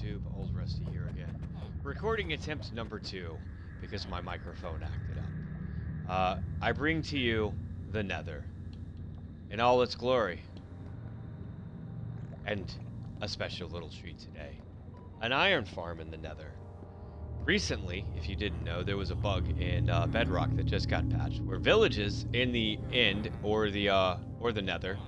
YouTube, Old Rusty here again. Recording attempt number 2 because my microphone acted up. I bring to you the Nether in all its glory. And a special little treat today. An iron farm in the Nether. Recently, if you didn't know, there was a bug in Bedrock that just got patched, where villages in the end or the Nether,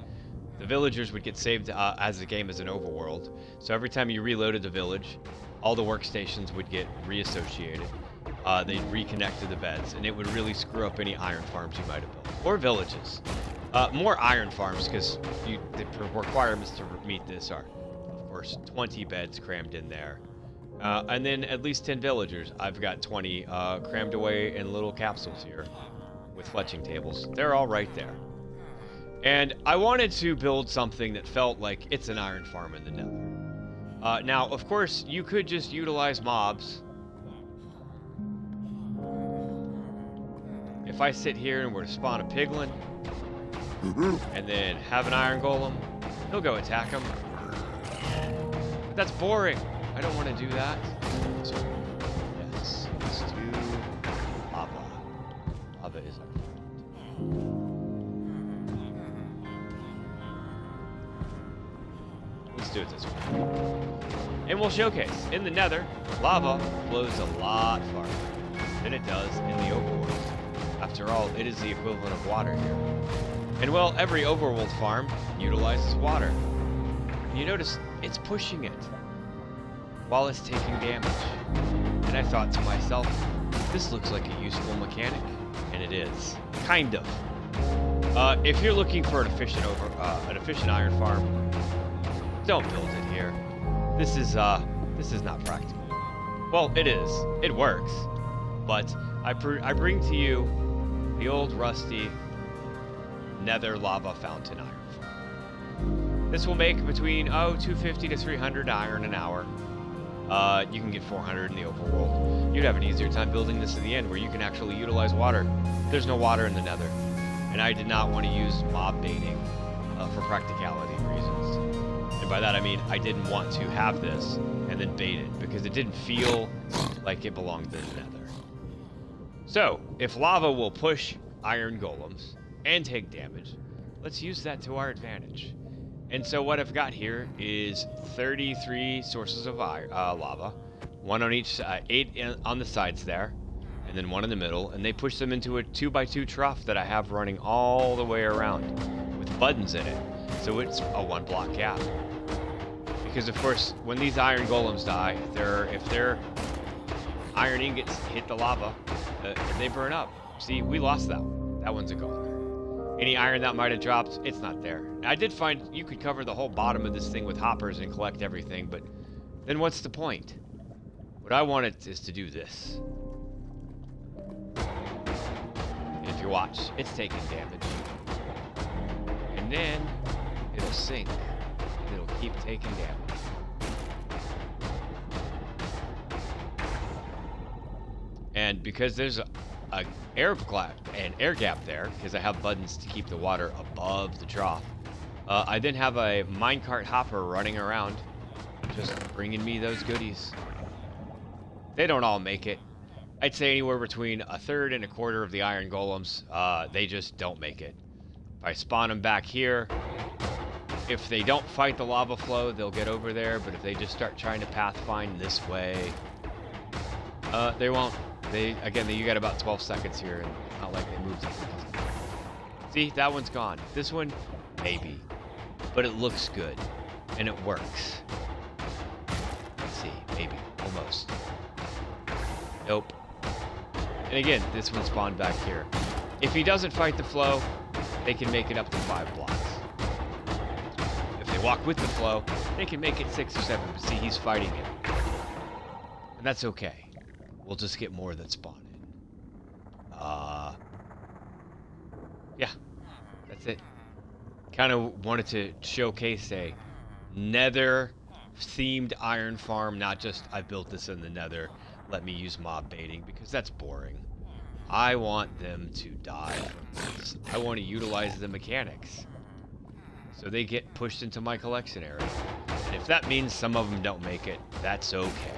the villagers would get saved as the game is an overworld. So every time you reloaded the village, all the workstations would get reassociated. They'd reconnect to the beds, and it would really screw up any iron farms you might have built or villages. More iron farms, because the requirements to meet this are, of course, 20 beds crammed in there. And then at least 10 villagers. I've got 20 crammed away in little capsules here with fletching tables. They're all right there. And I wanted to build something that felt like it's an iron farm in the Nether. Now, of course, you could just utilize mobs. If I sit here and were to spawn a piglin, and then have an iron golem, he'll go attack him. But that's boring. I don't want to do that. So, yes, let's do lava. Lava is our friend. Let's do it this way. And we'll showcase. In the Nether, lava flows a lot farther than it does in the overworld. After all, it is the equivalent of water here. And well, every overworld farm utilizes water. You notice it's pushing it while it's taking damage. And I thought to myself, this looks like a useful mechanic. And it is. Kind of. If you're looking for an efficient iron farm, don't build it here. This is not practical. Well, it is. It works. But I bring to you the old rusty Nether lava fountain iron farm. This will make between 250 to 300 iron an hour. You can get 400 in the overworld. You'd have an easier time building this in the end, where you can actually utilize water. There's no water in the Nether, and I did not want to use mob baiting for practicality reasons. And by that I mean I didn't want to have this and then bait it, because it didn't feel like it belonged in the Nether. So, if lava will push iron golems and take damage, let's use that to our advantage. And so what I've got here is 33 sources of lava, one on each, 8 on the sides there, and then one in the middle, and they push them into a 2x2 trough that I have running all the way around with buttons in it, so it's a 1-block gap. Because of course, when these iron golems die, if their iron ingots hit the lava, they burn up. See, we lost that one. That one's a goner. Any iron that might have dropped, it's not there. Now, I did find you could cover the whole bottom of this thing with hoppers and collect everything, but then what's the point? What I wanted is to do this. And if you watch, it's taking damage. And then it'll sink. And it'll keep taking damage. And because there's an air gap there, because I have buttons to keep the water above the trough, I then have a minecart hopper running around, just bringing me those goodies. They don't all make it. I'd say anywhere between a third and a quarter of the iron golems, they just don't make it. If I spawn them back here, if they don't fight the lava flow, they'll get over there, but if they just start trying to pathfind this way, they won't. You got about 12 seconds here, and it's not like they moved it. See, that one's gone. This one, maybe. But it looks good, and it works. Let's see, maybe, almost. Nope. And again, this one spawned back here. If he doesn't fight the flow, they can make it up to 5 blocks. If they walk with the flow, they can make it 6 or 7, but see, he's fighting it. And that's okay. We'll just get more that spawn in. Yeah, that's it. Kind of wanted to showcase a Nether-themed iron farm, not just I built this in the Nether, let me use mob baiting, because that's boring. I want them to die from this. I want to utilize the mechanics. So they get pushed into my collection area. And if that means some of them don't make it, that's okay.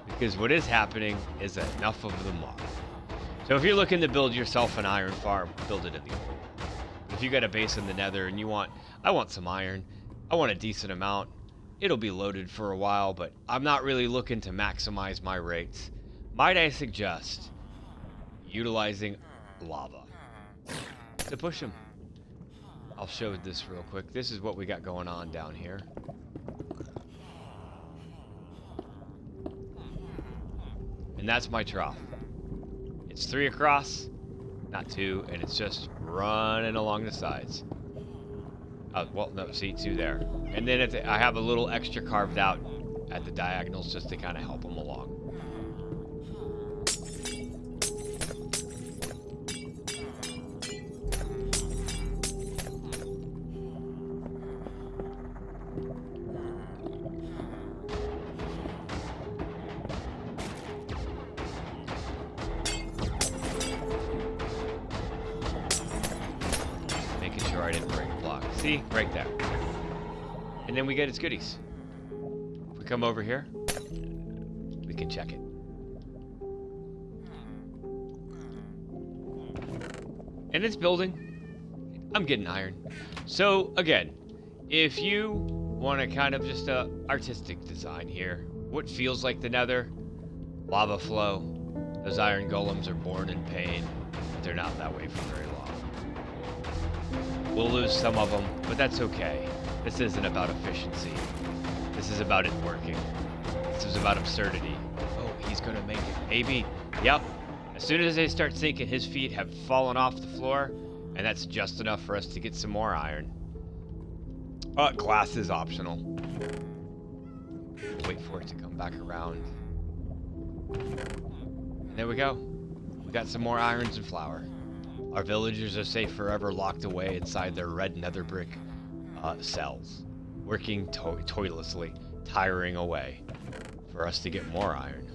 Because what is happening is that enough of them are. So if you're looking to build yourself an iron farm, build it in the open. If you got a base in the Nether and I want some iron, I want a decent amount, it'll be loaded for a while, but I'm not really looking to maximize my rates. Might I suggest utilizing lava to push them? I'll show this real quick. This is what we got going on down here. And that's my trough. It's 3 across, not 2, and it's just running along the sides. Well, no, see, 2 there. And then I have a little extra carved out at the diagonals just to kind of help them along. I didn't break a block. See? Right there. And then we get its goodies. If we come over here, we can check it. And it's building. I'm getting iron. So, again, if you want to kind of just artistic design here, what feels like the Nether, lava flow, those iron golems are born in pain, but they're not that way for very long. We'll lose some of them, but that's okay. This isn't about efficiency. This is about it working. This is about absurdity. Oh, he's gonna make it. Maybe. Yep. As soon as they start sinking, his feet have fallen off the floor, and that's just enough for us to get some more iron. Glass is optional. Wait for it to come back around. And there we go. We got some more irons and flour. Our villagers are safe forever, locked away inside their red nether brick cells, working toilessly, tiring away for us to get more iron.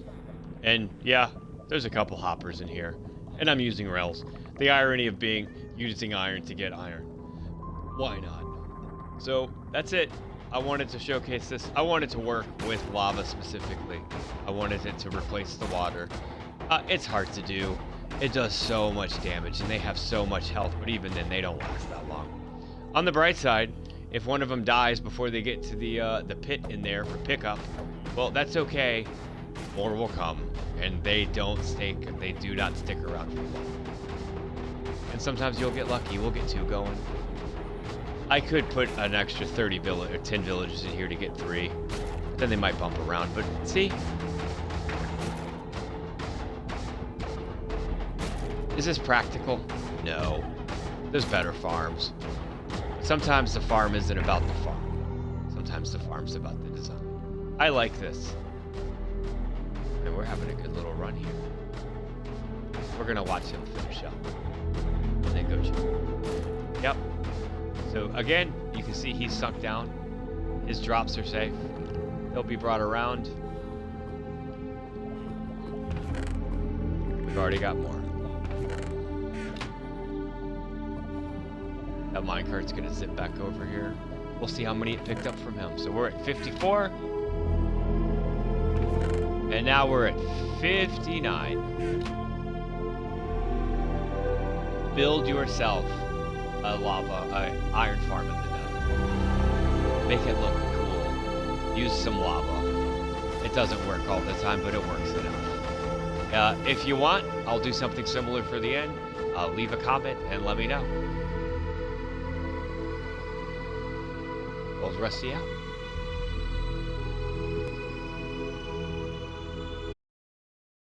And yeah, there's a couple hoppers in here, and I'm using rails. The irony of using iron to get iron. Why not? So that's it. I wanted to showcase this. I wanted to work with lava specifically. I wanted it to replace the water. It's hard to do. It does so much damage, and they have so much health, but even then, they don't last that long. On the bright side, if one of them dies before they get to the pit in there for pickup, well, that's okay. More will come, and they do not stick around for long. And sometimes you'll get lucky. We'll get 2 going. I could put an extra 10 villagers in here to get 3. Then they might bump around, but see? Is this practical? No. There's better farms. Sometimes the farm isn't about the farm. Sometimes the farm's about the design. I like this. And we're having a good little run here. We're gonna watch him finish up. And then go check. Yep. So again, you can see he's sunk down. His drops are safe. They'll be brought around. We've already got more. That minecart's gonna zip back over here. We'll see how many it picked up from him. So we're at 54. And now we're at 59. Build yourself a iron farm in the Nether. Make it look cool. Use some lava. It doesn't work all the time, but it works enough. If you want, I'll do something similar for the end. Leave a comment and let me know. Rusty out.